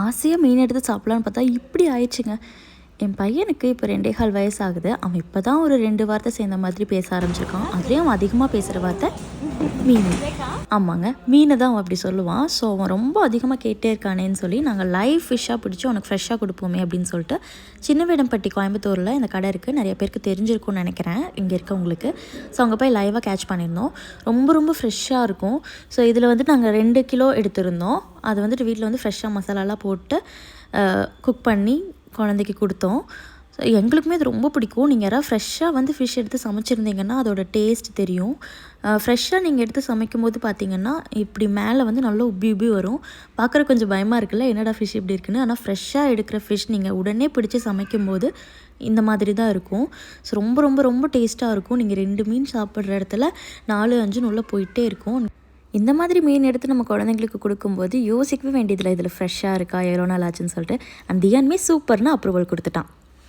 ஆசையாக மீன் எடுத்து சாப்பிட்லான்னு பார்த்தா இப்படி ஆயிடுச்சுங்க. என் பையனுக்கு இப்போ 2.25 வயசு ஆகுது. அவன் இப்போ தான் ஒரு 2 வார்த்தை சேர்ந்த மாதிரி பேச ஆரம்பிச்சிருக்கான். அதுலேயும் அவன் அதிகமாக பேசுகிற வார்த்தை மீன். ஆமாங்க, மீனை தான் அவன் அப்படி சொல்லுவான். ஸோ அவன் ரொம்ப அதிகமாக கேட்டே இருக்கானேன்னு சொல்லி நாங்கள் லைவ் ஃபிஷ்ஷாக பிடிச்சி அவனுக்கு ஃப்ரெஷ்ஷாக கொடுப்போமே அப்படின்னு சொல்லிட்டு சின்னவேடம்பட்டி கோயம்புத்தூரில் இந்த கடை இருக்குது. நிறைய பேருக்கு தெரிஞ்சிருக்கும்னு நினைக்கிறேன் இங்கே இருக்கவங்களுக்கு. ஸோ அங்கே போய் லைவாக கேட்ச் பண்ணியிருந்தோம். ரொம்ப ரொம்ப ஃப்ரெஷ்ஷாக இருக்கும். ஸோ இதில் வந்துட்டு நாங்கள் 2 கிலோ எடுத்திருந்தோம். அது வந்துட்டு வீட்டில் வந்து ஃப்ரெஷ்ஷாக மசாலாலாம் போட்டு குக் பண்ணி குழந்தைக்கு கொடுத்தோம். ஸோ எங்களுக்குமே அது ரொம்ப பிடிக்கும். நீங்கள் யாராவது ஃப்ரெஷ்ஷாக வந்து ஃபிஷ் எடுத்து சமைச்சிருந்தீங்கன்னா அதோட டேஸ்ட் தெரியும். ஃப்ரெஷ்ஷாக நீங்கள் எடுத்து சமைக்கும் போது பார்த்தீங்கன்னா இப்படி மேலே வந்து நல்லா உப்பி உப்பி வரும். பார்க்குற கொஞ்சம் பயமாக இருக்குல்ல, என்னடா ஃபிஷ் இப்படி இருக்குன்னு. ஆனால் ஃப்ரெஷ்ஷாக எடுக்கிற ஃபிஷ் நீங்கள் உடனே பிடிச்சி சமைக்கும் போது இந்த மாதிரி தான் இருக்கும். ஸோ ரொம்ப ரொம்ப ரொம்ப டேஸ்ட்டாக இருக்கும். நீங்கள் 2 மீன் சாப்பிட்ற இடத்துல 4, 5 உள்ளே போயிட்டே இருக்கும். இந்த மாதிரி மீன் எடுத்து நம்ம குழந்தைங்களுக்கு கொடுக்கும்போது யோசிக்கவே வேண்டியதில்லை இதில் ஃப்ரெஷ்ஷாக இருக்கா, எவ்வளோ நாள் ஆச்சுன்னு சொல்லிட்டு. அந்த தியான்மே சூப்பர்னு அப்ரூவல் கொடுத்துட்டான்.